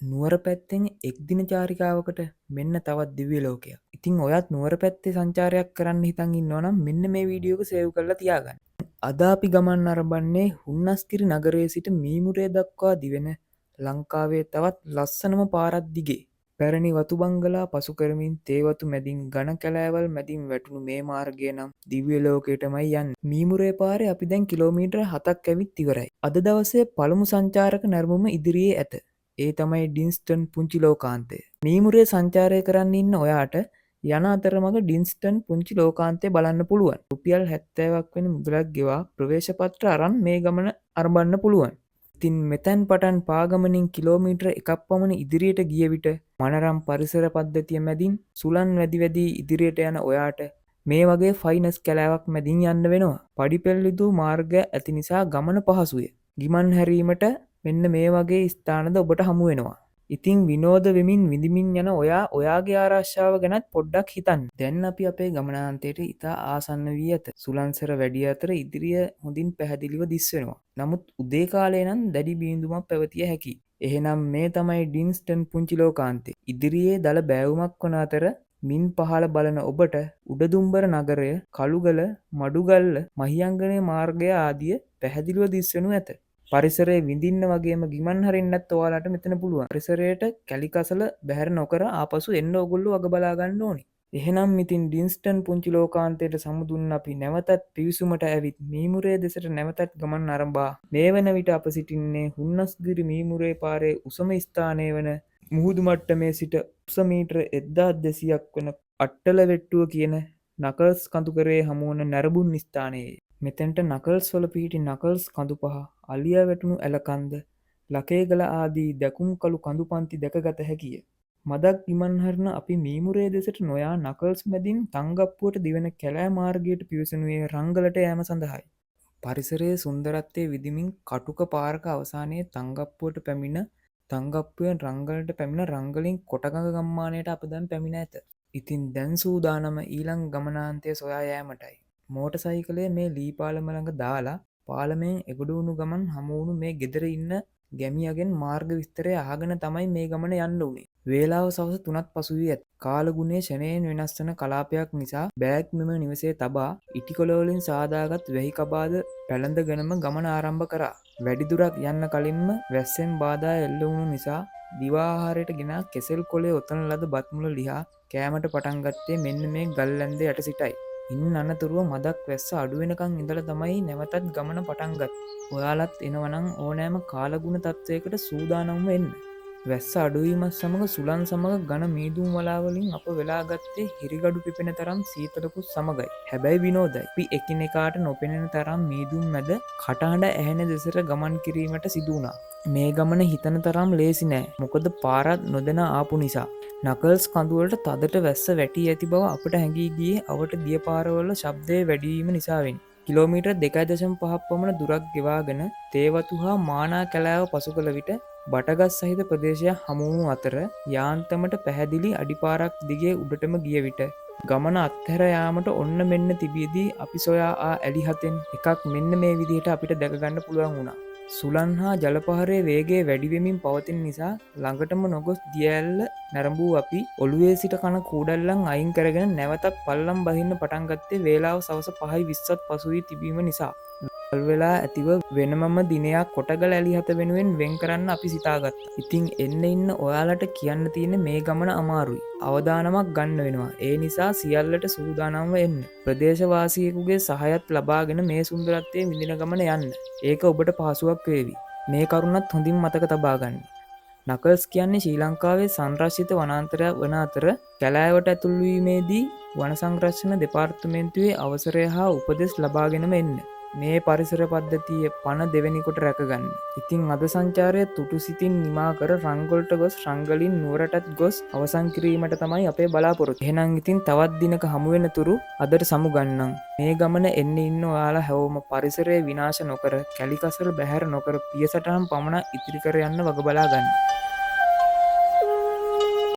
නුවර පැත්තෙන් එක් දින චාරිකාවකට මෙන්න තවත් දිව්‍ය ලෝකයක්. ඉතින් ඔයත් නුවර පැත්තේ සංචාරයක් කරන්න හිතන් ඉන්නවා නම් මෙන්න මේ වීඩියෝ එක සේව් කරලා තියාගන්න. අද අපි ගමන් අරඹන්නේ හුන්නස්ගිරි නගරයේ සිට මීමුරේ දක්වා දිවෙන ලංකාවේ තවත් ලස්සනම පාරක් දිගේ. පැරණි වතු බංගලා පසු කරමින් තේවතු මැදින් ඝන කැලෑවල් මැදින් වැටුණු මේ මාර්ගය නම් දිව්‍ය ලෝකයටමයි යන්නේ. මීමුරේ පාරේ අපි දැන් කිලෝමීටර් 7ක් ඇවිත් ඉවරයි. අද දවසේ පළමු සංචාරක නැරඹුම ඉදිරියේ ඇත. ඒ තමයි ඩින්ස්ටන් පුංචි ලෝකාන්තය. මීමුරේ සංචාරය කරන්න ඉන්න ඔයාට යන අතරමඟ ඩින්ස්ටන් පුංචි ලෝකාන්තය බලන්න පුළුවන්. රුපියල් 70ක් වෙන මුදලක් ගෙවා ප්‍රවේශ පත්‍ර අරන් මේ ගමන අරඹන්න පුළුවන්. ඉතින් මෙතැන් පටන් පාගමනින් කිලෝමීටර් 1ක් පමණ ඉදිරියට ගිය විට මනරම් පරිසර පද්ධතිය මැදින් සුළං වැදි වැදි ඉදිරියට යන ඔයාට මේ වගේ ෆයිනස් කැලෑවක් මැදින් යන්න වෙනවා. පඩිපෙළ මාර්ගය ඇති නිසා ගමන පහසුය. ගිමන් හැරීමට මෙන්න මේ වගේ ස්ථානද ඔබට හමු වෙනවා. ඉතින් විනෝද වෙමින් විඳිමින් යන ඔයාගේ ආරක්ෂාව ගැනත් පොඩ්ඩක් හිතන්න. දැන් අපි අපේ ගමනාන්තයට ඉතා ආසන්න වී ඇත. සුළංසර වැඩි අතර ඉදිරිය හොඳින් පැහැදිලිව දිස් වෙනවා. නමුත් උදේ කාලේ නම් දැඩි බිඳුමක් පැවතිය හැකියි. එහෙනම් මේ තමයි ඩින්ස්ටන් පුංචි ලෝකාන්තය. ඉදිරියේ දල බෑවුමක් වන අතර මින් පහළ බලන ඔබට උඩදුම්බර නගරය, කළුගල, මඩුගල්ල, මහියංගනය මාර්ගය ආදිය පැහැදිලිව දිස් වෙනු ඇත. පරිසරයේ විඳින්න වගේම ගිමන් හරින්නත් ඔයාලට මෙතන පුළුවන්. පරිසරයට කැලිකසල බැහැර නොකර ආපසු එන්න ඕගොල්ලෝ වග බලා ගන්න ඕනේ. එහෙනම් ඉතින් ඩින්ස්ටන් පුංචි ලෝකාන්තයට සමුදුන්න අපි නැවතත් පිවිසුමට ඇවිත් මීමුරේ දෙසට නැවතත් ගමන් අරඹා මේ වන විට අප සිටින්නේ හුන්නස්ගිරි මීමුරේ පාරේ උසම ස්ථානය වන මුහුදු මට්ටමේ සිට උස මීටර 1200ක් වන අට්ටලවෙට්ටුව කියන නකල්ස් කඳුකරේ හමුවන නැරඹුන් ස්ථානයේ. මෙතැන්ට නකල්ස් වල පිහිටි නකල්ස් කඳු පහ, අලියා වැටුණු ඇලකන්ද, ලකේගල ආදී දැකුම් කළු කඳු පන්ති දැකගත හැකිය. මදක් ගිමන් හරන අපි මීමුරේ දෙසට නොයා නකල්ස් මැදින් තංගප්පුවට දිවෙන කැලෑ මාර්ගයට පිවිසෙනුයේ රංගලට යෑම සඳහායි. පරිසරයේ සුන්දරත්වයේ විදිමින් කටුක පාරක අවසානයේ තංගප්පුවට පැමිණ තංගප්පුවෙන් රංගලට පැමිණ රංගලින් කොටගඟ ගම්මානයට අප දැන් පැමිණ ඇත. ඉතින් දැන් සූදානම ඊළඟ ගමනාන්තය සොයා යෑමටයි. මෝටර් සයිකලය මේ ලී පාලම ළඟ දාලා පාලමෙන් එගොඩ වුණු ගමන් හමුවුණු මේ ගෙදර ඉන්න ගැමියගෙන් මාර්ග විස්තරය අහගෙන තමයි මේ ගමන යන්න උනේ. වේලාව සවස 3ක් පසු වී ඇත. කාලගුණයේ ෂණයෙන් වෙනස් වන කලාපයක් නිසා බෑග් මෙම නිවසේ තබා ඉටිකොළ වලින් සාදාගත් වැහි කබාද පැළඳගෙනම ගමන ආරම්භ කරා. වැඩි දුරක් යන්න කලින්ම වැස්සෙන් බාධා එල්ල වුණු නිසා දිවා ආහාරයට ගෙන කෙසෙල් කොළේ ඔතන ලද බත් මුල ලිහා කෑමට පටන් ගත්තේ මෙන්න මේ ගල් ඇන්ද යට සිටයි. ඉන් අනතුරුව මදක් වැස්ස අඩු වෙනකන් ඉඳලා තමයි නැවතත් ගමන පටන් ගත්තේ. ඔයාලත් එනවනම් ඕනෑම කාලගුණ තත්වයකට සූදානම් වෙන්න. වැස්ස අඩුවීමත් සමග සුළං සමග ඝන මීදුම් වලාවලින් අප වෙලා ගත්තේ හිරිගඩු පිපෙන තරම් සීතලකුත් සමගයි. හැබැයි විනෝදයි. අපි එකිනෙකාට නොපෙනෙන තරම් මීදුම් මැද කටහඬ ඇහෙන දෙසට ගමන් කිරීමට සිදු වුණා. මේ ගමන හිතන තරම් ලේසි නෑ. මොකද පාරත් නොදැන ආපු නිසා. නකල්ස් කඳුවලට තදට වැස්ස වැටි ඇති බව අපට හැඟී ගියේ අවට දිය පාරවල ශබ්දය වැඩි වීම නිසාවෙනි. කිලෝමීටර් 2.5ක් පමණ දුරක් ගෙවාගෙන තේවතු හා මානා කැලෑව පසු කළ විට බටගස් සහිත ප්‍රදේශයක් හමු වූ අතර යාන්තමට පැහැදිලි අඩිපාරක් දිගේ උඩටම ගිය විට ගමන අත්හැර යාමට ඔන්න මෙන්න තිබියදී අපි සොයා ඇලි හතෙන් එකක් මෙන්න මේ විදිහට අපිට දැක ගන්න පුළුවන් වුණා. සුළං හා ජලපහරේ වේගය වැඩි වෙමින් පවතින නිසා ළඟටම නොගොස් දිය ඇල්ල නැරඹූ අපි ඔළුවේ සිට කන කූඩල්ලන් අයින් කරගෙන නැවතත් පල්ලම් බහින්න පටන් ගත්තේ වේලාව සවස 5:20ත් පසු වී තිබීම නිසා. වල් වෙලා ඇතිව වෙනමම දිනයක් කොටගල ඇලි හත වෙනුවෙන් වෙන් කරන්න අපි සිතාගත්තා. ඉතින් එන්න ඉන්න ඔයාලට කියන්න තියෙන මේ ගමන අමාරුයි. අවදානමක් ගන්න වෙනවා. ඒ නිසා සියල්ලට සූදානම්ව එන්න. ප්‍රදේශවාසියෙකුගේ සහයත් ලබාගෙන මේ සුන්දරත්වයේ විඳින ගමන යන්න. ඒක ඔබට පහසුවක් වේවි. මේ කරුණත් හොඳින් මතක තබා ගන්න. නකල්ස් කියන්නේ ශ්‍රී ලංකාවේ සංරක්ෂිත වනාන්තරයක් වන අතර කැලෑවට ඇතුල් වීමේදී වන සංරක්ෂණ දෙපාර්තමේන්තුවේ අවසරය හා උපදෙස් ලබාගෙනම එන්න. මේ පරිසර පද්ධතිය පණ දෙවැනි කොට රැකගන්න. ඉතින් අද සංචාරය තුටු සිතින් නිමා කර රංගොල්ට ගොස් රංගලින් නුවරටත් ගොස් අවසන් කිරීමට තමයි අපේ බලාපොරොත්තු. එහෙනම් ඉතින් තවත් දිනක හමු වෙන තුරු අදට සමුගන්නම්. මේ ගමන එන්න ඉන්න ඔයාලා හැවොම පරිසරය විනාශ නොකර කැලිකසල් බැහැර නොකර පියසටහන් පමණ ඉතිරි කර යන්න වග බලා ගන්න.